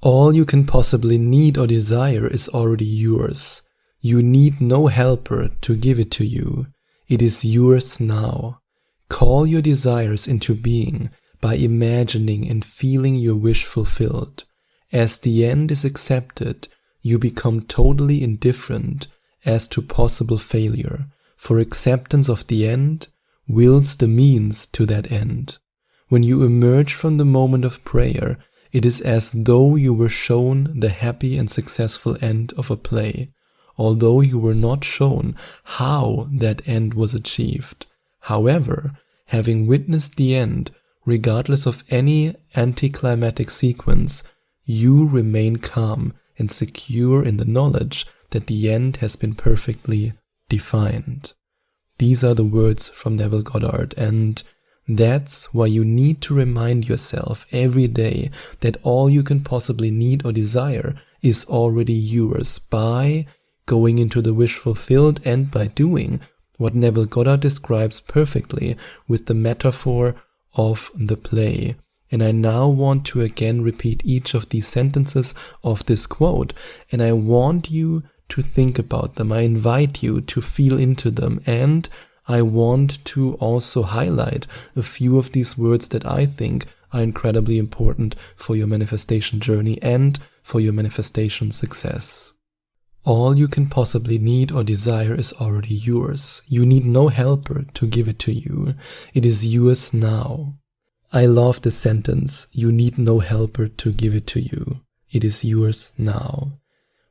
All you can possibly need or desire is already yours. You need no helper to give it to you. It is yours now. Call your desires into being by imagining and feeling your wish fulfilled. As the end is accepted, you become totally indifferent as to possible failure, for acceptance of the end wills the means to that end. When you emerge from the moment of prayer, it is as though you were shown the happy and successful end of a play, although you were not shown how that end was achieved. However, having witnessed the end, regardless of any anticlimactic sequence, you remain calm and secure in the knowledge that the end has been perfectly defined. These are the words from Neville Goddard, and that's why you need to remind yourself every day that all you can possibly need or desire is already yours by going into the wish fulfilled and by doing what Neville Goddard describes perfectly with the metaphor of the play. And I now want to again repeat each of these sentences of this quote, and I want you to think about them. I invite you to feel into them, and I want to also highlight a few of these words that I think are incredibly important for your manifestation journey and for your manifestation success. All you can possibly need or desire is already yours. You need no helper to give it to you. It is yours now. I love this sentence. You need no helper to give it to you. It is yours now.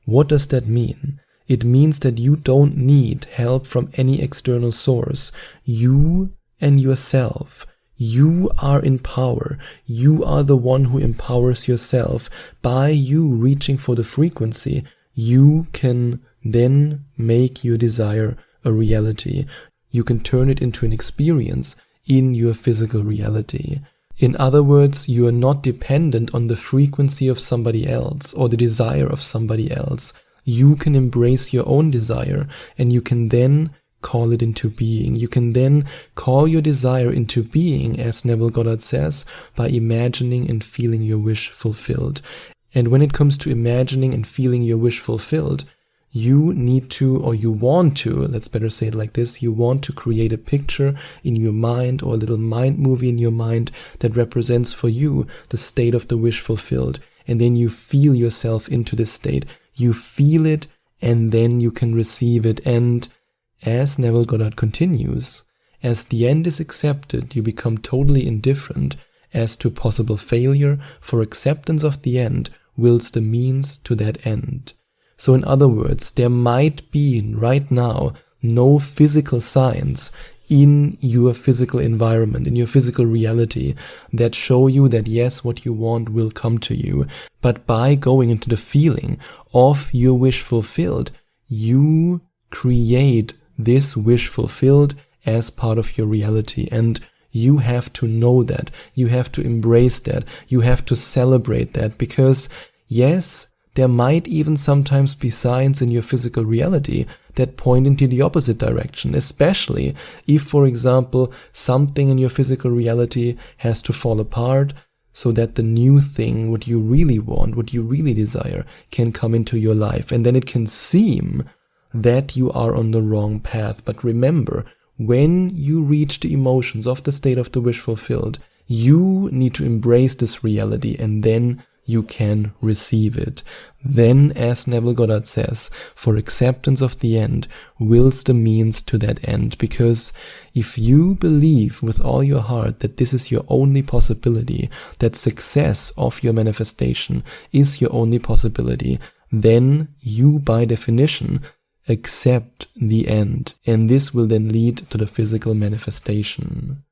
What does that mean? It means that you don't need help from any external source. You and yourself. You are in power. You are the one who empowers yourself. By you reaching for the frequency, you can then make your desire a reality. You can turn it into an experience in your physical reality. In other words, you are not dependent on the frequency of somebody else or the desire of somebody else. You can embrace your own desire, and you can then call it into being. You can then call your desire into being, as Neville Goddard says, by imagining and feeling your wish fulfilled. And when it comes to imagining and feeling your wish fulfilled, you need to, or you want to, let's better say it like this, you want to create a picture in your mind or a little mind movie in your mind that represents for you the state of the wish fulfilled. And then you feel yourself into this state. You feel it, and then you can receive it. And as Neville Goddard continues, as the end is accepted, you become totally indifferent as to possible failure, for acceptance of the end wills the means to that end. So in other words, there might be right now no physical signs in your physical environment, in your physical reality, that show you that yes, what you want will come to you. But by going into the feeling of your wish fulfilled, you create this wish fulfilled as part of your reality. And you have to know that. You have to embrace that. You have to celebrate that, because yes, there might even sometimes be signs in your physical reality that point into the opposite direction, especially if, for example, something in your physical reality has to fall apart so that the new thing, what you really want, what you really desire, can come into your life. And then it can seem that you are on the wrong path. But remember, when you reach the emotions of the state of the wish fulfilled, you need to embrace this reality, and then you can receive it. Then, as Neville Goddard says, for acceptance of the end wills the means to that end. Because if you believe with all your heart that this is your only possibility, that success of your manifestation is your only possibility, then you, by definition, accept the end. And this will then lead to the physical manifestation.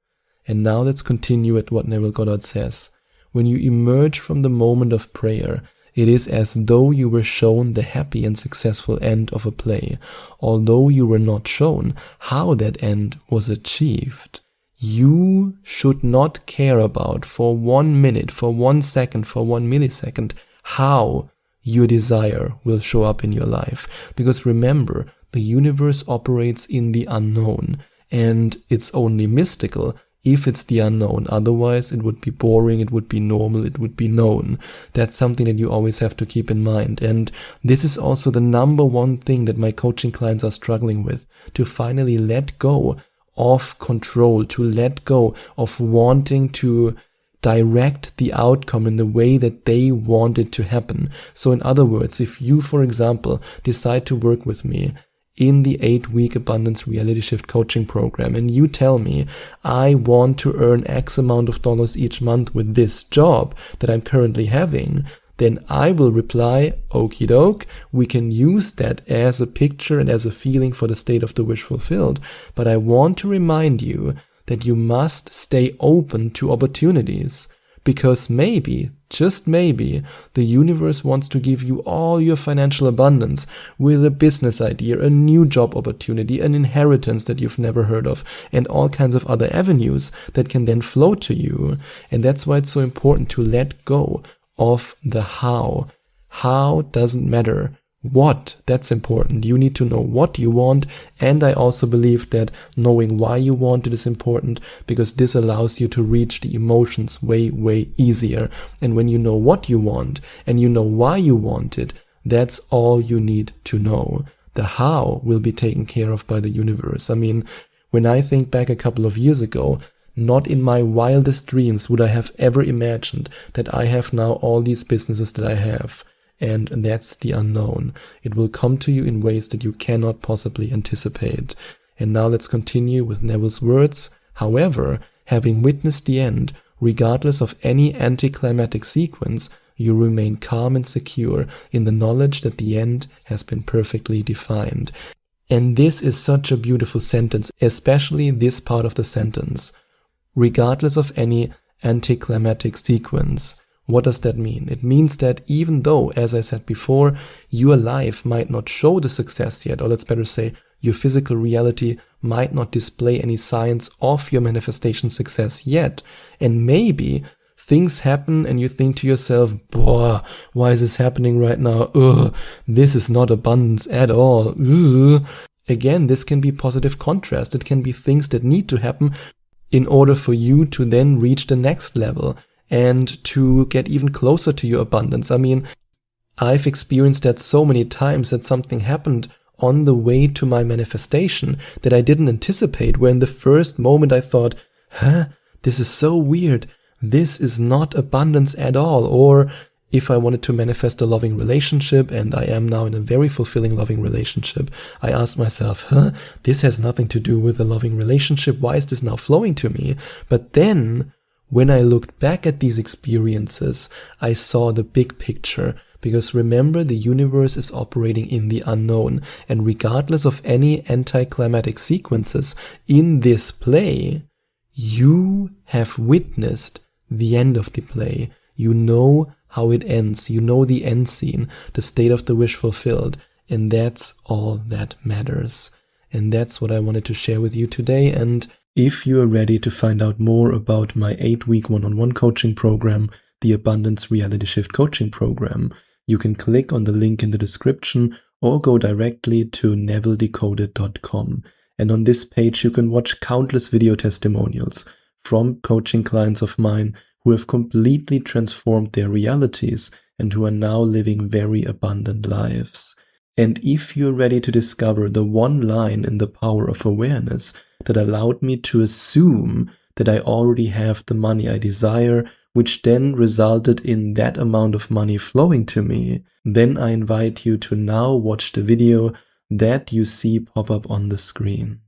And now let's continue at what Neville Goddard says. When you emerge from the moment of prayer, it is as though you were shown the happy and successful end of a play, although you were not shown how that end was achieved. You should not care about for 1 minute, for 1 second, for 1 millisecond, how your desire will show up in your life. Because remember, the universe operates in the unknown, and it's only mystical if it's the unknown. Otherwise, it would be boring, it would be normal, it would be known. That's something that you always have to keep in mind. And this is also the number one thing that my coaching clients are struggling with, to finally let go of control, to let go of wanting to direct the outcome in the way that they want it to happen. So in other words, if you, for example, decide to work with me in the 8-week abundance reality shift coaching program, and you tell me, I want to earn X amount of dollars each month with this job that I'm currently having, then I will reply, okie doke, we can use that as a picture and as a feeling for the state of the wish fulfilled. But I want to remind you that you must stay open to opportunities, because maybe, just maybe, the universe wants to give you all your financial abundance with a business idea, a new job opportunity, an inheritance that you've never heard of, and all kinds of other avenues that can then flow to you. And that's why it's so important to let go of the how. How doesn't matter. What, that's important. You need to know what you want, and I also believe that knowing why you want it is important, because this allows you to reach the emotions way, way easier. And when you know what you want and you know why you want it, that's all you need to know. The how will be taken care of by the universe. I mean, when I think back a couple of years ago, not in my wildest dreams would I have ever imagined that I have now all these businesses that I have. And that's the unknown. It will come to you in ways that you cannot possibly anticipate. And now let's continue with Neville's words. However, having witnessed the end, regardless of any anticlimactic sequence, you remain calm and secure in the knowledge that the end has been perfectly defined. And this is such a beautiful sentence, especially this part of the sentence. Regardless of any anticlimactic sequence. What does that mean? It means that even though, as I said before, your life might not show the success yet, or let's better say, your physical reality might not display any signs of your manifestation success yet, and maybe things happen and you think to yourself, boah, why is this happening right now? Ugh, this is not abundance at all. Ugh. Again, this can be positive contrast. It can be things that need to happen in order for you to then reach the next level and to get even closer to your abundance. I mean, I've experienced that so many times that something happened on the way to my manifestation that I didn't anticipate, where in the first moment I thought, this is so weird. This is not abundance at all. Or if I wanted to manifest a loving relationship, and I am now in a very fulfilling loving relationship, I asked myself, this has nothing to do with a loving relationship. Why is this now flowing to me? But then, when I looked back at these experiences, I saw the big picture, because remember, the universe is operating in the unknown, and regardless of any anticlimactic sequences in this play, you have witnessed the end of the play. You know how it ends. You know the end scene, the state of the wish fulfilled, and that's all that matters. And that's what I wanted to share with you today. And if you are ready to find out more about my 8-week one-on-one coaching program, the Abundance Reality Shift Coaching Program, you can click on the link in the description or go directly to nevilledecoded.com. And on this page, you can watch countless video testimonials from coaching clients of mine who have completely transformed their realities and who are now living very abundant lives. And if you're ready to discover the one line in the power of awareness that allowed me to assume that I already have the money I desire, which then resulted in that amount of money flowing to me, then I invite you to now watch the video that you see pop up on the screen.